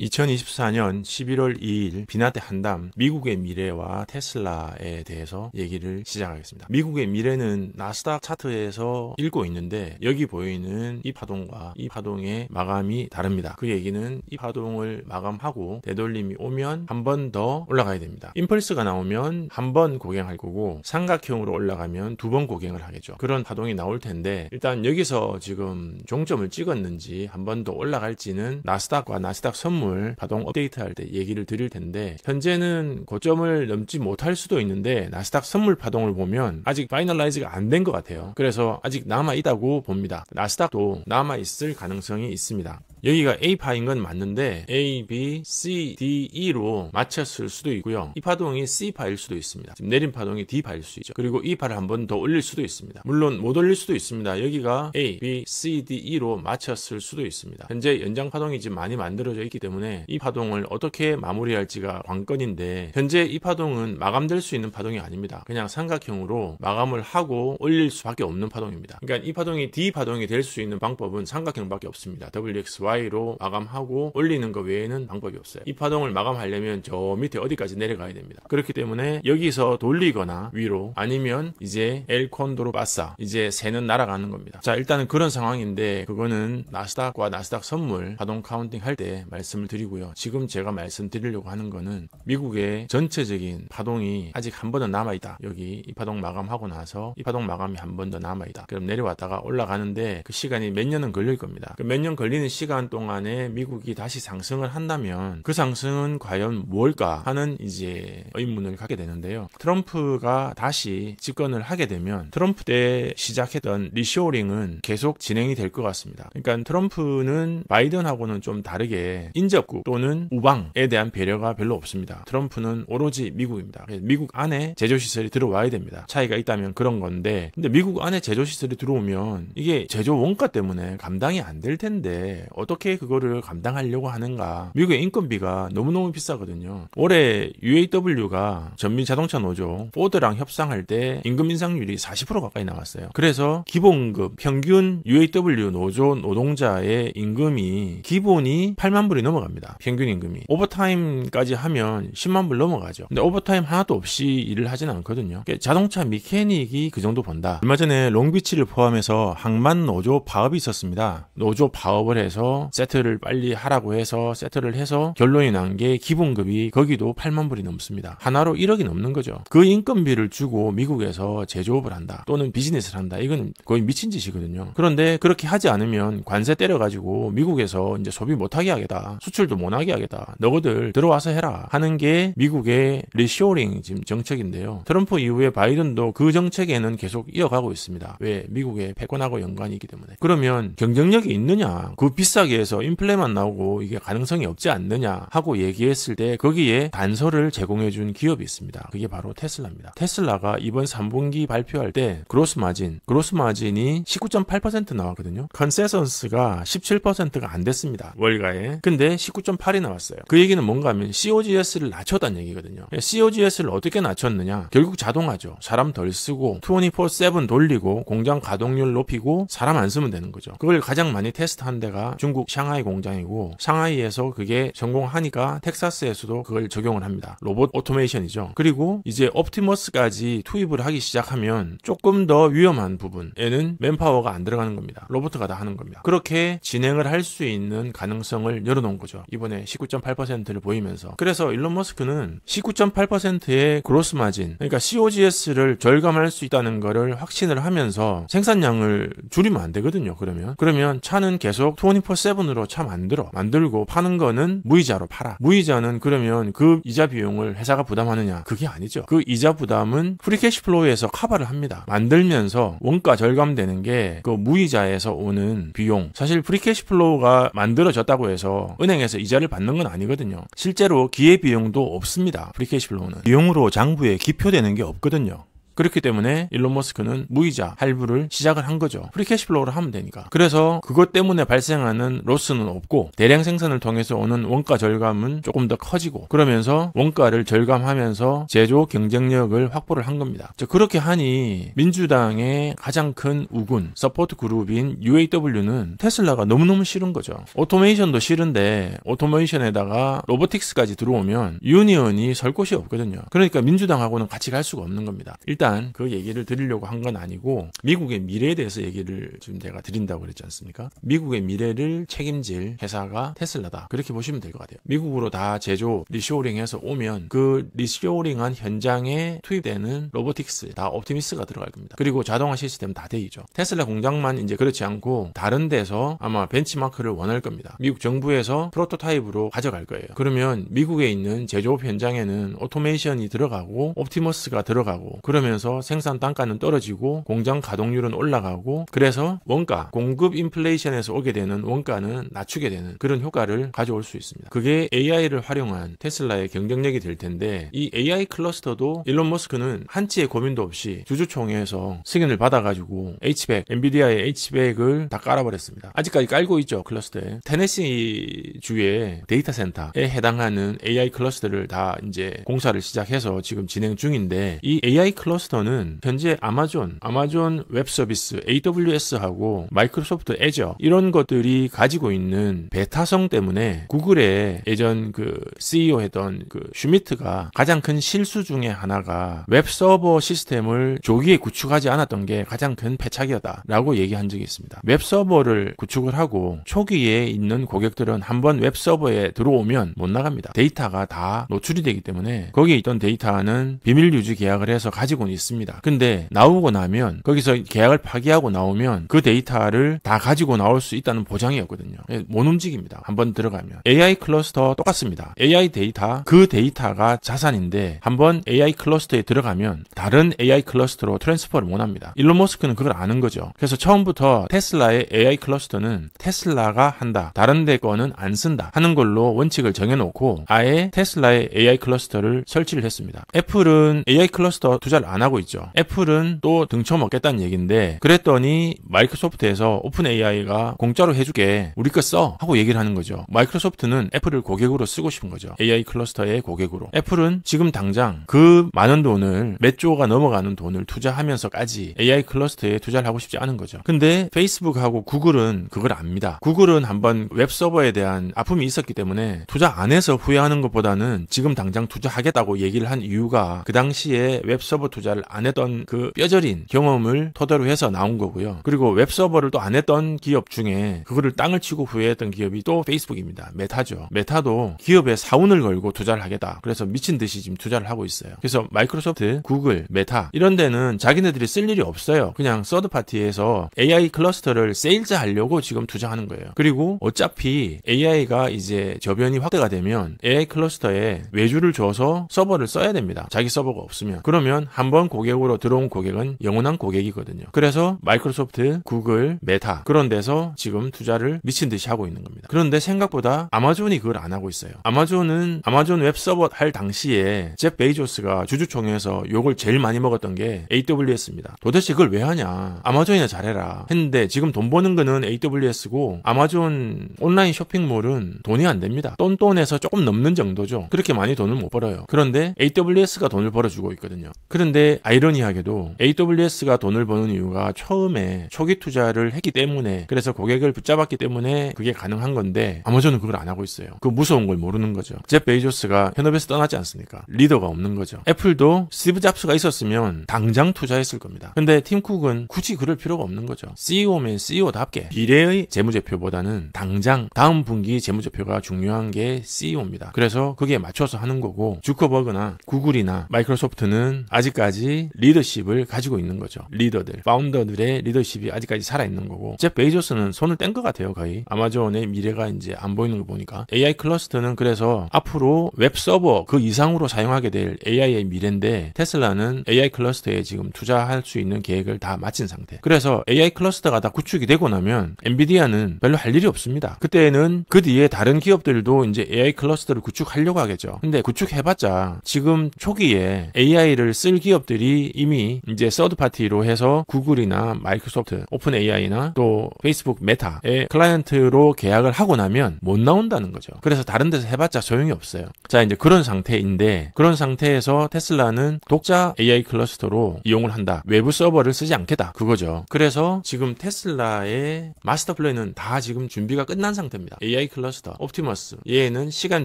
2024년 11월 2일 비나테 한담 미국의 미래와 테슬라에 대해서 얘기를 시작하겠습니다. 미국의 미래는 나스닥 차트에서 읽고 있는데 여기 보이는 이 파동과 이 파동의 마감이 다릅니다. 그 얘기는 이 파동을 마감하고 되돌림이 오면 한 번 더 올라가야 됩니다. 임펄스가 나오면 한 번 고갱할 거고 삼각형으로 올라가면 두 번 고갱을 하겠죠. 그런 파동이 나올 텐데 일단 여기서 지금 종점을 찍었는지 한 번 더 올라갈지는 나스닥과 나스닥 선물 파동 업데이트할 때 얘기를 드릴 텐데 현재는 고점을 넘지 못할 수도 있는데 나스닥 선물 파동을 보면 아직 파이널라이즈가 안 된 것 같아요. 그래서 아직 남아있다고 봅니다. 나스닥도 남아있을 가능성이 있습니다. 여기가 A파인 건 맞는데 A, B, C, D, E로 맞췄을 수도 있고요. 이 파동이 C파일 수도 있습니다. 지금 내린 파동이 D파일 수 있죠. 그리고 이 파를 한 번 더 올릴 수도 있습니다. 물론 못 올릴 수도 있습니다. 여기가 A, B, C, D, E로 맞췄을 수도 있습니다. 현재 연장 파동이 지금 많이 만들어져 있기 때문에 이 파동을 어떻게 마무리할지가 관건인데 현재 이 파동은 마감될 수 있는 파동이 아닙니다. 그냥 삼각형으로 마감을 하고 올릴 수밖에 없는 파동입니다. 그러니까 이 파동이 D 파동이 될 수 있는 방법은 삼각형밖에 없습니다. WXY로 마감하고 올리는 것 외에는 방법이 없어요. 이 파동을 마감하려면 저 밑에 어디까지 내려가야 됩니다. 그렇기 때문에 여기서 돌리거나 위로 아니면 이제 엘 콘도로 바사 이제 새는 날아가는 겁니다. 자, 일단은 그런 상황인데 그거는 나스닥과 나스닥 선물 파동 카운팅 할 때 말씀을 드리고요. 지금 제가 말씀드리려고 하는 거는 미국의 전체적인 파동이 아직 한 번 더 남아있다. 여기 이 파동 마감하고 나서 이 파동 마감이 한 번 더 남아있다. 그럼 내려왔다가 올라가는데 그 시간이 몇 년은 걸릴 겁니다. 그 몇 년 걸리는 시간 동안에 미국이 다시 상승을 한다면 그 상승은 과연 뭘까 하는 이제 의문을 갖게 되는데요. 트럼프가 다시 집권을 하게 되면 트럼프 때 시작했던 리쇼링은 계속 진행이 될 것 같습니다. 그러니까 트럼프는 바이든하고는 좀 다르게 인접국 또는 우방에 대한 배려가 별로 없습니다. 트럼프는 오로지 미국입니다. 미국 안에 제조시설이 들어와야 됩니다. 차이가 있다면 그런 건데 근데 미국 안에 제조시설이 들어오면 이게 제조 원가 때문에 감당이 안 될 텐데 어떻게 그거를 감당하려고 하는가. 미국의 인건비가 너무너무 비싸거든요. 올해 UAW가 전미 자동차 노조 포드랑 협상할 때 임금 인상률이 40% 가까이 나왔어요. 그래서 기본급 평균 UAW 노조 노동자의 임금이 기본이 8만 불이 넘어갑니다. 평균 임금이. 오버타임까지 하면 10만 불 넘어가죠. 근데 오버타임 하나도 없이 일을 하진 않거든요. 자동차 미케닉이 그 정도 번다. 얼마 전에 롱비치를 포함해서 항만 노조 파업이 있었습니다. 노조 파업을 해서 세트를 빨리 하라고 해서 세트를 해서 결론이 난 게 기본급이 거기도 8만 불이 넘습니다. 하나로 1억이 넘는 거죠. 그 인건비를 주고 미국에서 제조업을 한다. 또는 비즈니스를 한다. 이건 거의 미친 짓이거든요. 그런데 그렇게 하지 않으면 관세 때려가지고 미국에서 이제 소비 못하게 하겠다. 수출도 못하게 하겠다. 너희들 들어와서 해라. 하는 게 미국의 리쇼링 지금 정책인데요. 트럼프 이후에 바이든도 그 정책에는 계속 이어가고 있습니다. 왜? 미국의 패권하고 연관이 있기 때문에. 그러면 경쟁력이 있느냐? 그 비싸게 해서 인플레만 나오고 이게 가능성이 없지 않느냐? 하고 얘기했을 때 거기에 단서를 제공해준 기업이 있습니다. 그게 바로 테슬라입니다. 테슬라가 이번 3분기 발표할 때 그로스 마진이 19.8% 나왔거든요. 컨센서스가 17%가 안 됐습니다. 월가에. 근데 19.8이 나왔어요. 그 얘기는 뭔가 하면 COGS를 낮췄다는 얘기거든요. COGS를 어떻게 낮췄느냐? 결국 자동화죠. 사람 덜 쓰고 24/7 돌리고 공장 가동률 높이고 사람 안 쓰면 되는 거죠. 그걸 가장 많이 테스트한 데가 중국 샹하이 공장이고 샹하이에서 그게 성공하니까 텍사스에서도 그걸 적용을 합니다. 로봇 오토메이션이죠. 그리고 이제 옵티머스까지 투입을 하기 시작하면 조금 더 위험한 부분에는 맨파워가 안 들어가는 겁니다. 로봇가 다 하는 겁니다. 그렇게 진행을 할 수 있는 가능성을 열어놓은 거죠. 이번에 19.8%를 보이면서. 그래서 일론 머스크는 19.8%의 그로스 마진, 그러니까 COGS를 절감할 수 있다는 거를 확신을 하면서 생산량을 줄이면 안 되거든요. 그러면 차는 계속 24/7으로 차 만들고 파는 거는 무이자로 팔아. 무이자는 그러면 그 이자 비용을 회사가 부담하느냐? 그게 아니죠. 그 이자 부담은 프리캐시플로우에서 커버를 합니다. 만들면서 원가 절감되는 게 그 무이자에서 오는 비용. 사실 프리캐시플로우가 만들어졌다고 해서 은행에서 이자를 받는 건 아니거든요. 실제로 기회비용도 없습니다. 프리캐시플로우는. 비용으로 장부에 기표되는 게 없거든요. 그렇기 때문에 일론 머스크는 무이자 할부를 시작을 한 거죠. 프리캐시플로우를 하면 되니까. 그래서 그것 때문에 발생하는 로스는 없고 대량 생산을 통해서 오는 원가 절감은 조금 더 커지고 그러면서 원가를 절감하면서 제조 경쟁력을 확보를 한 겁니다. 그렇게 하니 민주당의 가장 큰 우군 서포트 그룹인 UAW는 테슬라가 너무너무 싫은 거죠. 오토메이션도 싫은데 오토메이션에다가 로보틱스까지 들어오면 유니언이 설 곳이 없거든요. 그러니까 민주당하고는 같이 갈 수가 없는 겁니다. 일단 그 얘기를 드리려고 한 건 아니고 미국의 미래에 대해서 얘기를 지금 제가 드린다고 그랬지 않습니까? 미국의 미래를 책임질 회사가 테슬라다. 그렇게 보시면 될 것 같아요. 미국으로 다 제조 리쇼어링해서 오면 그 리쇼어링한 현장에 투입되는 로보틱스 다 옵티미스가 들어갈 겁니다. 그리고 자동화 시스템 다 되죠. 테슬라 공장만 이제 그렇지 않고 다른 데서 아마 벤치마크를 원할 겁니다. 미국 정부에서 프로토타입으로 가져갈 거예요. 그러면 미국에 있는 제조업 현장에는 오토메이션이 들어가고 옵티머스가 들어가고 그러면서 생산 단가는 떨어지고 공장 가동률은 올라가고 그래서 원가, 공급 인플레이션에서 오게 되는 원가는 낮추게 되는 그런 효과를 가져올 수 있습니다. 그게 AI를 활용한 테슬라의 경쟁력이 될 텐데 이 AI 클러스터도 일론 머스크는 한치의 고민도 없이 주주총회에서 승인을 받아가지고 H100, 엔비디아의 H100을 다 깔아버렸습니다. 아직까지 깔고 있죠. 클러스터에. 테네시 주의 데이터 센터에 해당하는 AI 클러스터를 다 이제 공사를 시작해서 지금 진행 중인데 이 AI 클러스터는 현재 아마존 웹 서비스 AWS하고 마이크로소프트 애저 이런 것들이 가지고 있는 베타성 때문에 구글의 예전 그 CEO 했던 그 슈미트가 가장 큰 실수 중에 하나가 웹 서버 시스템을 조기에 구축하지 않았던 게 가장 큰 패착이었다라고 얘기한 적이 있습니다. 웹 서버를 구축을 하고 초기에 있는 고객들은 한번 웹 서버에 들어오면 못 나갑니다. 데이터가 다 노출이 되기 때문에 거기에 있던 데이터는 비밀 유지 계약을 해서 가지고는 있습니다. 근데 나오고 나면 거기서 계약을 파기하고 나오면 그 데이터를 다 가지고 나올 수 있다는 보장이 없거든요. 못 움직입니다. 한번 들어가면. AI 클러스터 똑같습니다. AI 데이터, 그 데이터가 자산인데 한번 AI 클러스터에 들어가면 다른 AI 클러스터로 트랜스퍼를 못 합니다. 일론 머스크는 그걸 아는 거죠. 그래서 처음부터 테슬라의 AI 클러스터는 테슬라가 한다. 다른 데 거는 안 쓴다. 하는 걸로 원칙을 정해놓고 아예 테슬라의 AI 클러스터를 설치를 했습니다. 애플은 AI 클러스터 투자를 안 하고 있죠. 애플은 또 등쳐먹겠다는 얘기인데 그랬더니 마이크로소프트에서 오픈 AI가 공짜로 해주게 우리 거 써 하고 얘기를 하는 거죠. 마이크로소프트는 애플을 고객으로 쓰고 싶은 거죠. AI 클러스터의 고객으로. 애플은 지금 당장 그 많은 돈을 몇 조가 넘어가는 돈을 투자하면서까지 AI 클러스터에 투자를 하고 싶지 않은 거죠. 근데 페이스북하고 구글은 그걸 압니다. 구글은 한번 웹서버에 대한 아픔이 있었기 때문에 투자 안 해서 후회하는 것보다는 지금 당장 투자하겠다고 얘기를 한 이유가 그 당시에 웹서버 투자를 안 했던 그 뼈저린 경험을 토대로 해서 나온 거고요. 그리고 웹서버를 또 안 했던 기업 중에 그거를 땅을 치고 후회했던 기업이 또 페이스북입니다. 메타죠. 메타도 기업에 사운을 걸고 투자를 하겠다. 그래서 미친 듯이 지금 투자를 하고 있어요. 그래서 마이크로소프트, 구글, 메타 이런 데는 자기네들이 쓸 일이 없어요. 그냥 서드파티에서 AI 클러스터를 세일즈 하려고 지금 투자하는 거예요. 그리고 어차피 AI가 이제 저변이 확대가 되면 AI 클러스터에 외주를 줘서 서버를 써야 됩니다. 자기 서버가 없으면. 그러면 한번 고객으로 들어온 고객은 영원한 고객이거든요. 그래서 마이크로소프트, 구글, 메타 그런 데서 지금 투자를 미친 듯이 하고 있는 겁니다. 그런데 생각보다 아마존이 그걸 안 하고 있어요. 아마존은 아마존 웹서버 할 당시에 잽 베이조스가 주주총회에서 욕을 제일 많이 먹었던 게 AWS입니다. 도대체 그걸 왜 하냐. 아마존이나 잘해라 했는데 지금 돈 버는 거는 AWS고 아마존 온라인 쇼핑몰은 돈이 안 됩니다. 똔똔해서 조금 넘는 정도죠. 그렇게 많이 돈을 못 벌어요. 그런데 AWS가 돈을 벌어주고 있거든요. 그런데 아이러니하게도 AWS가 돈을 버는 이유가 처음에 초기 투자를 했기 때문에 그래서 고객을 붙잡았기 때문에 그게 가능한 건데 아마존은 그걸 안 하고 있어요. 그 무서운 걸 모르는 거죠. 잽 베이조스가 현업에서 떠나지 않습니까? 리더가 없는 거죠. 애플도 스티브 잡스가 있었으면 당장 투자했을 겁니다. 근데 팀 쿡은 굳이 그럴 필요가 없는 거죠. CEO면 CEO답게 미래의 재무제표보다는 당장 다음 분기 재무제표가 중요한 게 CEO입니다. 그래서 거기에 맞춰서 하는 거고 주커버그나 구글이나 마이크로소프트는 아직까지 리더십을 가지고 있는 거죠. 리더들, 파운더들의 리더십이 아직까지 살아있는 거고 잽 베이조스는 손을 뗀 것 같아요. 거의 아마존의 미래가 이제 안 보이는 거 보니까 AI 클러스터는 그래서 앞으로 웹서버 그 이상으로 사용하게 될 AI의 미래인데 테슬라는 AI 클러스터에 지금 투자할 수 있는 계획을 다 마친 상태. 그래서 AI 클러스터가 다 구축이 되고 나면 엔비디아는 별로 할 일이 없습니다. 그때는 그 뒤에 다른 기업들도 이제 AI 클러스터를 구축하려고 하겠죠. 근데 구축해봤자 지금 초기에 AI를 쓸 기업 기업들이 이미 이제 서드 파티로 해서 구글이나 마이크로소프트, 오픈 AI나 또 페이스북 메타의 클라이언트로 계약을 하고 나면 못 나온다는 거죠. 그래서 다른 데서 해봤자 소용이 없어요. 자, 이제 그런 상태인데, 그런 상태에서 테슬라는 독자 AI 클러스터로 이용을 한다. 외부 서버를 쓰지 않겠다. 그거죠. 그래서 지금 테슬라의 마스터 플랜은 다 지금 준비가 끝난 상태입니다. AI 클러스터, 옵티머스. 얘는 시간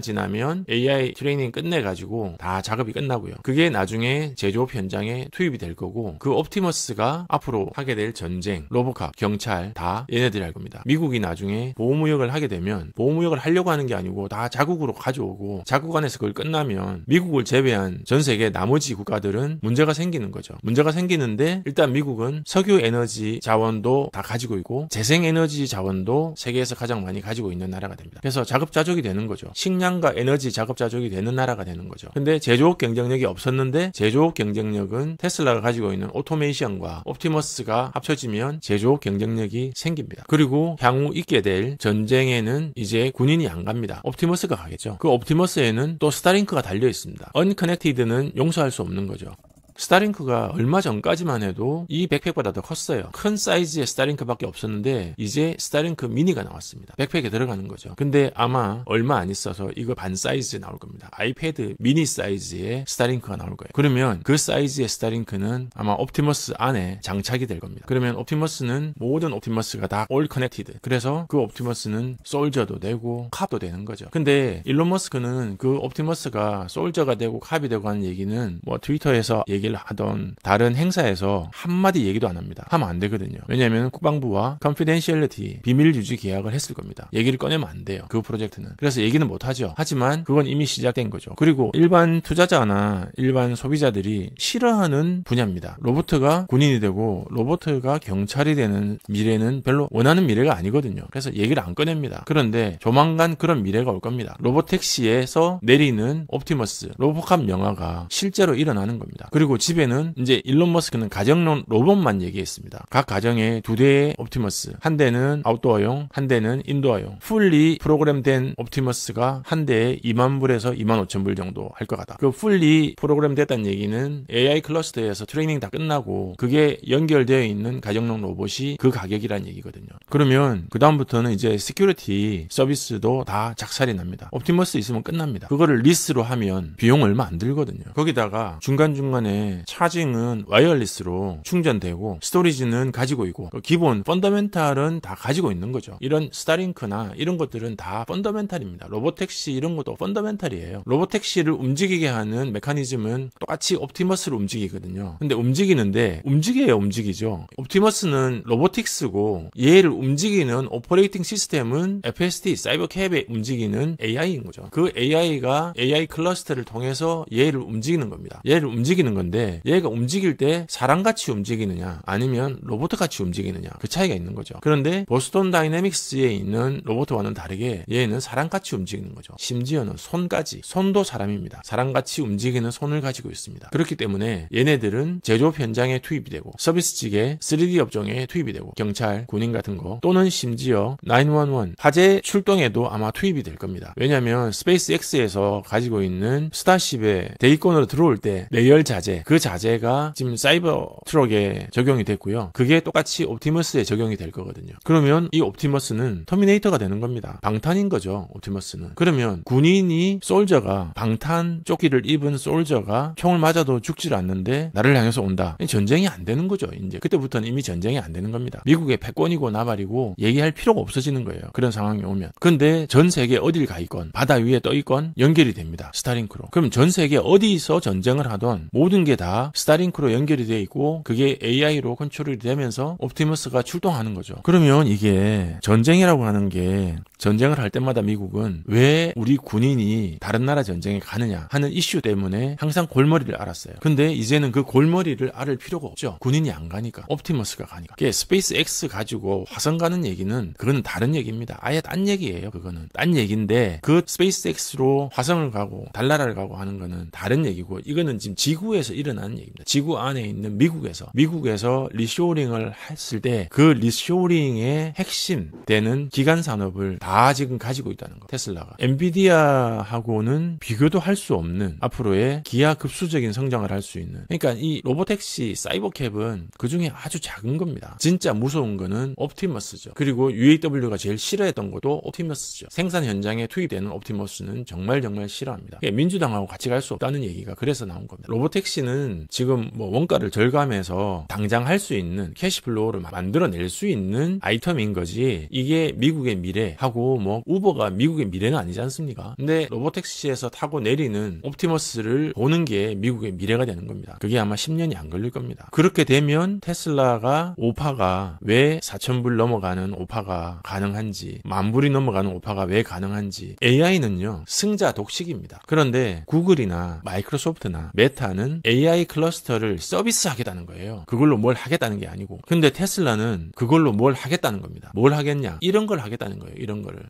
지나면 AI 트레이닝 끝내가지고 다 작업이 끝나고요. 그게 나중에 제조업 현장에 투입이 될 거고, 그 옵티머스가 앞으로 하게 될 전쟁, 로보캅, 경찰 다 얘네들이 할 겁니다. 미국이 나중에 보호무역을 하게 되면 보호무역을 하려고 하는 게 아니고 다 자국으로 가져오고, 자국 안에서 그걸 끝나면 미국을 제외한 전 세계 나머지 국가들은 문제가 생기는 거죠. 문제가 생기는데 일단 미국은 석유 에너지 자원도 다 가지고 있고 재생 에너지 자원도 세계에서 가장 많이 가지고 있는 나라가 됩니다. 그래서 자급자족이 되는 거죠. 식량과 에너지 자급자족이 되는 나라가 되는 거죠. 근데 제조업 경쟁력이 없었는데 제조업 경쟁력은 테슬라가 가지고 있는 오토메이션과 옵티머스가 합쳐지면 제조업 경쟁력이 생깁니다. 그리고 향후 있게 될 전쟁에는 이제 군인이 안 갑니다. 옵티머스가 가겠죠. 그 옵티머스에는 또 스타링크가 달려 있습니다. 언커넥티드는 용서할 수 없는 거죠. 스타링크가 얼마 전까지만 해도 이 백팩보다 더 컸어요. 큰 사이즈의 스타링크밖에 없었는데 이제 스타링크 미니가 나왔습니다. 백팩에 들어가는 거죠. 근데 아마 얼마 안 있어서 이거 반 사이즈 나올 겁니다. 아이패드 미니 사이즈의 스타링크가 나올 거예요. 그러면 그 사이즈의 스타링크는 아마 옵티머스 안에 장착이 될 겁니다. 그러면 옵티머스는 모든 옵티머스가 다 올 커넥티드. 그래서 그 옵티머스는 솔저도 되고 캅도 되는 거죠. 근데 일론 머스크는 그 옵티머스가 솔저가 되고 캅이 되고 하는 얘기는 뭐 트위터에서 얘기를 하던 다른 행사에서 한마디 얘기도 안 합니다. 하면 안 되거든요. 왜냐하면 국방부와 confidentiality 비밀 유지 계약을 했을 겁니다. 얘기를 꺼내면 안 돼요. 그 프로젝트는. 그래서 얘기는 못 하죠. 하지만 그건 이미 시작된 거죠. 그리고 일반 투자자나 일반 소비자들이 싫어하는 분야입니다. 로봇가 군인이 되고 로봇가 경찰이 되는 미래는 별로 원하는 미래가 아니거든요. 그래서 얘기를 안 꺼냅니다. 그런데 조만간 그런 미래가 올 겁니다. 로봇택시에서 내리는 옵티머스, 로보캅 영화가 실제로 일어나는 겁니다. 그리고 집에는 이제 일론 머스크는 가정용 로봇만 얘기했습니다. 각 가정에 2대의 옵티머스, 한 대는 아웃도어용, 한 대는 인도어용. 풀리 프로그램된 옵티머스가 한 대에 2만 불에서 2만 5천 불 정도 할 것 같다. 그 풀리 프로그램 됐다는 얘기는 AI 클러스터에서 트레이닝 다 끝나고 그게 연결되어 있는 가정용 로봇이 그 가격이란 얘기거든요. 그러면 그 다음부터는 이제 시큐리티 서비스도 다 작살이 납니다. 옵티머스 있으면 끝납니다. 그거를 리스로 하면 비용 얼마 안 들거든요. 거기다가 중간중간에 차징은 와이어리스로 충전되고 스토리지는 가지고 있고 기본 펀더멘탈은 다 가지고 있는 거죠. 이런 스타링크나 이런 것들은 다 펀더멘탈입니다. 로봇택시 이런 것도 펀더멘탈이에요. 로봇택시를 움직이게 하는 메커니즘은 똑같이 옵티머스를 움직이거든요. 근데 움직이죠. 옵티머스는 로보틱스고 얘를 움직이는 오퍼레이팅 시스템은 FSD, 사이버캡에 움직이는 AI인 거죠. 그 AI가 AI 클러스터를 통해서 얘를 움직이는 겁니다. 얘를 움직이는 건데 얘가 움직일 때 사람같이 움직이느냐 아니면 로봇같이 움직이느냐 그 차이가 있는 거죠. 그런데 보스턴 다이내믹스에 있는 로봇과는 다르게 얘는 사람같이 움직이는 거죠. 심지어는 손도 사람입니다. 사람같이 움직이는 손을 가지고 있습니다. 그렇기 때문에 얘네들은 제조업 현장에 투입이 되고 서비스직에 3D 업종에 투입이 되고 경찰, 군인 같은 거 또는 심지어 911 화재 출동에도 아마 투입이 될 겁니다. 왜냐하면 스페이스X에서 가지고 있는 스타쉽에 대기권으로 들어올 때 레이얼 자재 그 자재가 지금 사이버 트럭에 적용이 됐고요. 그게 똑같이 옵티머스에 적용이 될 거거든요. 그러면 이 옵티머스는 터미네이터가 되는 겁니다. 방탄인 거죠. 옵티머스는. 그러면 군인이 솔저가 방탄 조끼를 입은 솔저가 총을 맞아도 죽질 않는데 나를 향해서 온다. 전쟁이 안 되는 거죠. 이제 그때부터는 이미 전쟁이 안 되는 겁니다. 미국의 패권이고 나발이고 얘기할 필요가 없어지는 거예요. 그런 상황이 오면. 근데 전 세계 어딜 가 있건 바다 위에 떠 있건 연결이 됩니다. 스타링크로. 그럼 전 세계 어디서 전쟁을 하던 모든 게 다 스타링크로 연결이 되어 있고 그게 AI로 컨트롤이 되면서 옵티머스가 출동하는 거죠. 그러면 이게 전쟁이라고 하는 게 전쟁을 할 때마다 미국은 왜 우리 군인이 다른 나라 전쟁에 가느냐 하는 이슈 때문에 항상 골머리를 앓았어요. 근데 이제는 그 골머리를 앓을 필요가 없죠. 군인이 안 가니까. 옵티머스가 가니까. 그게 스페이스X 가지고 화성 가는 얘기는 그거는 다른 얘기입니다. 아예 딴 얘기예요. 그거는. 딴 얘기인데 그 스페이스X로 화성을 가고 달나라를 가고 하는 거는 다른 얘기고 이거는 지금 지구에서 일어나는 얘기입니다. 지구 안에 있는 미국에서 리쇼링을 했을 때 그 리쇼링의 핵심 되는 기간 산업을 다 지금 가지고 있다는 거. 테슬라가 엔비디아하고는 비교도 할 수 없는 앞으로의 기하급수적인 성장을 할 수 있는. 그러니까 이 로보택시 사이버캡은 그 중에 아주 작은 겁니다. 진짜 무서운 거는 옵티머스죠. 그리고 UAW가 제일 싫어했던 것도 옵티머스죠. 생산 현장에 투입되는 옵티머스는 정말 싫어합니다. 민주당하고 같이 갈 수 없다는 얘기가 그래서 나온 겁니다. 로보택시는 지금 뭐 원가를 절감해서 당장 할 수 있는 캐시플로우를 만들어낼 수 있는 아이템인 거지, 이게 미국의 미래하고 뭐 우버가 미국의 미래는 아니지 않습니까? 근데 로보택시에서 타고 내리는 옵티머스를 보는 게 미국의 미래가 되는 겁니다. 그게 아마 10년이 안 걸릴 겁니다. 그렇게 되면 테슬라가 오파가 왜 4,000불 넘어가는 오파가 가능한지, 10,000불이 넘어가는 오파가 왜 가능한지. AI는요 승자 독식입니다. 그런데 구글이나 마이크로소프트나 메타는 AI 클러스터를 서비스하겠다는 거예요. 그걸로 뭘 하겠다는 게 아니고. 근데 테슬라는 그걸로 뭘 하겠다는 겁니다. 뭘 하겠냐? 이런 걸 하겠다는 거예요.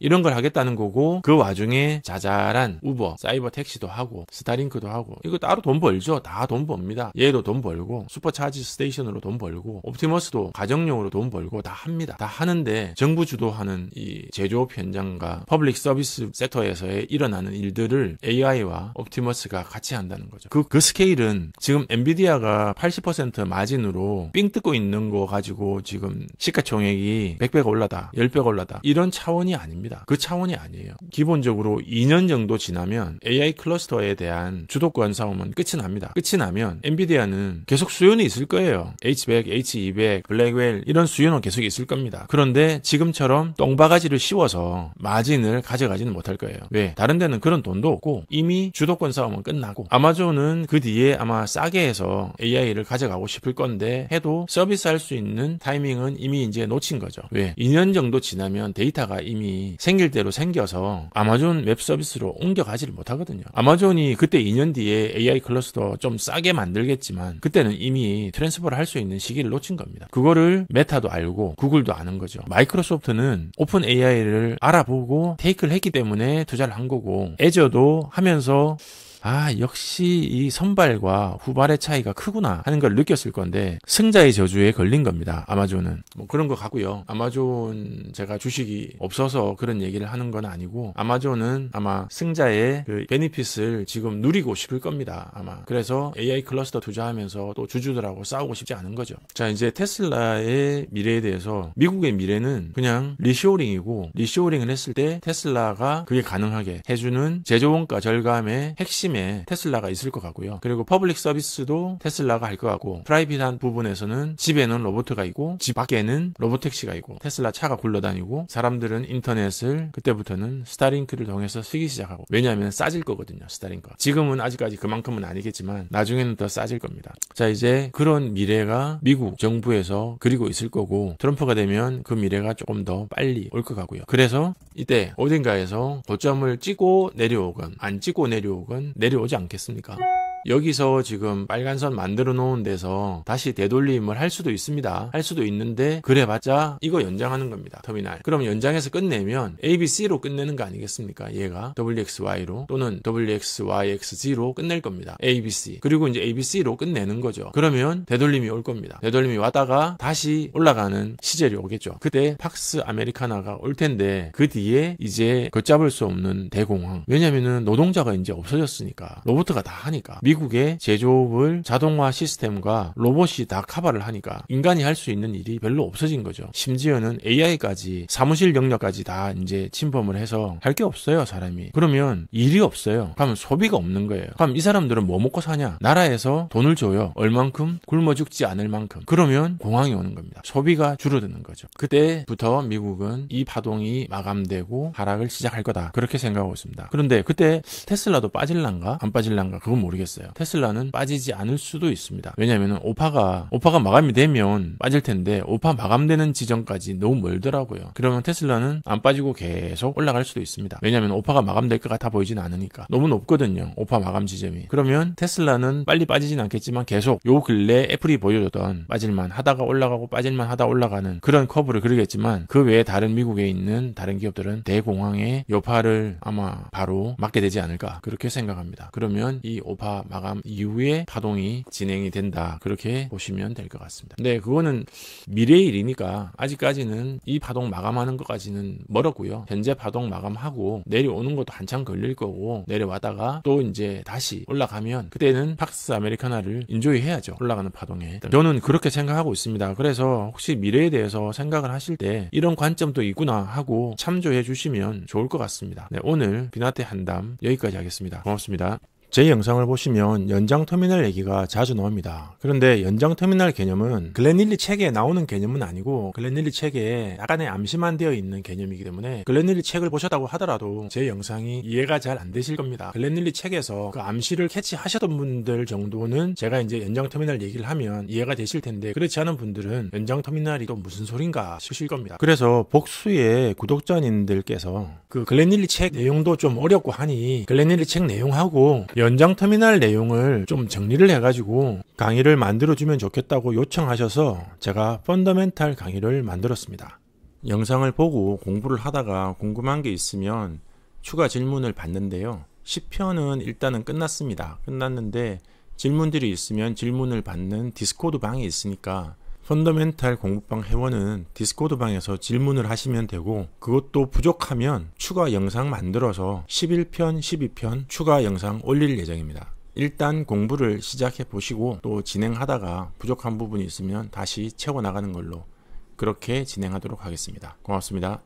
이런 걸 하겠다는 거고, 그 와중에 자잘한 우버, 사이버 택시도 하고 스타링크도 하고, 이거 따로 돈 벌죠. 다 돈 법니다. 얘도 돈 벌고 슈퍼차지 스테이션으로 돈 벌고 옵티머스도 가정용으로 돈 벌고 다 합니다. 다 하는데 정부 주도하는 이 제조업 현장과 퍼블릭 서비스 섹터에서의 일어나는 일들을 AI와 옵티머스가 같이 한다는 거죠. 그 스케일은 지금 엔비디아가 80% 마진으로 삥 뜯고 있는 거 가지고 지금 시가총액이 100배가 올라다, 10배가 올라다, 이런 차원이 아닙니다. 그 차원이 아니에요. 기본적으로 2년 정도 지나면 AI 클러스터에 대한 주도권 싸움은 끝이 납니다. 끝이 나면 엔비디아는 계속 수요는 있을 거예요. H100, H200, 블랙웰 이런 수요는 계속 있을 겁니다. 그런데 지금처럼 똥바가지를 씌워서 마진을 가져가지는 못할 거예요. 왜? 다른 데는 그런 돈도 없고 이미 주도권 싸움은 끝나고, 아마존은 그 뒤에 아마 싸게 해서 AI를 가져가고 싶을 건데 해도 서비스할 수 있는 타이밍은 이미 이제 놓친 거죠. 왜? 2년 정도 지나면 데이터가 이미 생길 대로 생겨서 아마존 웹 서비스로 옮겨가지를 못하거든요. 아마존이 그때 2년 뒤에 AI 클러스터 좀 싸게 만들겠지만 그때는 이미 트랜스퍼를 할 수 있는 시기를 놓친 겁니다. 그거를 메타도 알고 구글도 아는 거죠. 마이크로소프트는 오픈 AI를 알아보고 테이크를 했기 때문에 투자를 한 거고, 애저도 하면서 역시 이 선발과 후발의 차이가 크구나 하는 걸 느꼈을 건데 승자의 저주에 걸린 겁니다. 아마존은. 뭐 그런 거 같고요. 아마존 제가 주식이 없어서 그런 얘기를 하는 건 아니고, 아마존은 아마 승자의 그 베니핏을 지금 누리고 싶을 겁니다. 아마. 그래서 AI 클러스터 투자하면서 또 주주들하고 싸우고 싶지 않은 거죠. 자, 이제 테슬라의 미래에 대해서, 미국의 미래는 그냥 리쇼링이고, 리쇼링을 했을 때 테슬라가 그게 가능하게 해주는 제조원가 절감의 핵심 테슬라가 있을 것 같고요. 그리고 퍼블릭 서비스도 테슬라가 할 것 같고, 프라이빗한 부분에서는 집에는 로봇가 있고 집 밖에는 로보택시가 있고 테슬라 차가 굴러다니고, 사람들은 인터넷을 그때부터는 스타링크를 통해서 쓰기 시작하고, 왜냐하면 싸질 거거든요. 스타링크가 지금은 아직까지 그만큼은 아니겠지만 나중에는 더 싸질 겁니다. 자, 이제 그런 미래가 미국 정부에서 그리고 있을 거고, 트럼프가 되면 그 미래가 조금 더 빨리 올 것 같고요. 그래서 이때 어딘가에서 고점을 찍고 내려오건 안 찍고 내려오건 내려오지 않겠습니까? 여기서 지금 빨간선 만들어 놓은 데서 다시 되돌림을 할 수도 있습니다. 할 수도 있는데 그래봤자 이거 연장하는 겁니다. 터미널. 그럼 연장해서 끝내면 ABC로 끝내는 거 아니겠습니까? 얘가 WXY로 또는 WXYXZ로 끝낼 겁니다. ABC. 그리고 이제 ABC로 끝내는 거죠. 그러면 되돌림이 올 겁니다. 되돌림이 왔다가 다시 올라가는 시절이 오겠죠. 그때 팍스 아메리카나가 올 텐데 그 뒤에 이제 걷잡을 수 없는 대공황. 왜냐면은 노동자가 이제 없어졌으니까. 로봇가 다 하니까. 미국의 제조업을 자동화 시스템과 로봇이 다 커버를 하니까 인간이 할 수 있는 일이 별로 없어진 거죠. 심지어는 AI까지 사무실 영역까지 다 이제 침범을 해서 할 게 없어요, 사람이. 그러면 일이 없어요. 그러면 소비가 없는 거예요. 그럼 이 사람들은 뭐 먹고 사냐? 나라에서 돈을 줘요. 얼만큼? 굶어 죽지 않을 만큼. 그러면 공황이 오는 겁니다. 소비가 줄어드는 거죠. 그때부터 미국은 이 파동이 마감되고 하락을 시작할 거다. 그렇게 생각하고 있습니다. 그런데 그때 테슬라도 빠질란가? 안 빠질란가? 그건 모르겠어요. 테슬라는 빠지지 않을 수도 있습니다. 왜냐하면 오파가 마감이 되면 빠질 텐데 오파 마감되는 지점까지 너무 멀더라고요. 그러면 테슬라는 안 빠지고 계속 올라갈 수도 있습니다. 왜냐하면 오파가 마감될 것 같아 보이진 않으니까. 너무 높거든요. 오파 마감 지점이. 그러면 테슬라는 빨리 빠지진 않겠지만 계속 요 근래 애플이 보여줬던 빠질만 하다가 올라가고 빠질만 하다 올라가는 그런 커브를 그리겠지만, 그 외에 다른 미국에 있는 다른 기업들은 대공황의 여파를 아마 바로 맞게 되지 않을까 그렇게 생각합니다. 그러면 이 오파 마감 이후에 파동이 진행이 된다. 그렇게 보시면 될 것 같습니다. 근데 그거는 미래의 일이니까 아직까지는 이 파동 마감하는 것까지는 멀었고요. 현재 파동 마감하고 내려오는 것도 한참 걸릴 거고, 내려왔다가 또 이제 다시 올라가면 그때는 팍스 아메리카나를 인조이 해야죠. 올라가는 파동에. 저는 그렇게 생각하고 있습니다. 그래서 혹시 미래에 대해서 생각을 하실 때 이런 관점도 있구나 하고 참조해 주시면 좋을 것 같습니다. 네, 오늘 비나테 한담 여기까지 하겠습니다. 고맙습니다. 제 영상을 보시면 연장터미널 얘기가 자주 나옵니다. 그런데 연장터미널 개념은 글렌릴리 책에 나오는 개념은 아니고 글렌릴리 책에 약간의 암시만 되어 있는 개념이기 때문에 글렌릴리 책을 보셨다고 하더라도 제 영상이 이해가 잘 안 되실 겁니다. 글렌릴리 책에서 그 암시를 캐치하셨던 분들 정도는 제가 이제 연장터미널 얘기를 하면 이해가 되실 텐데, 그렇지 않은 분들은 연장터미널이 또 무슨 소린가 싶으실 겁니다. 그래서 복수의 구독자님들께서 그 글렌릴리 책 내용도 좀 어렵고 하니 글렌릴리 책 내용하고 연장터미널 내용을 좀 정리를 해가지고 강의를 만들어주면 좋겠다고 요청하셔서 제가 펀더멘탈 강의를 만들었습니다. 영상을 보고 공부를 하다가 궁금한 게 있으면 추가 질문을 받는데요. 10편은 일단은 끝났습니다. 끝났는데 질문들이 있으면 질문을 받는 디스코드 방이 있으니까 펀더멘탈 공부방 회원은 디스코드 방에서 질문을 하시면 되고, 그것도 부족하면 추가 영상 만들어서 11편, 12편 추가 영상 올릴 예정입니다. 일단 공부를 시작해 보시고 또 진행하다가 부족한 부분이 있으면 다시 채워나가는 걸로 그렇게 진행하도록 하겠습니다. 고맙습니다.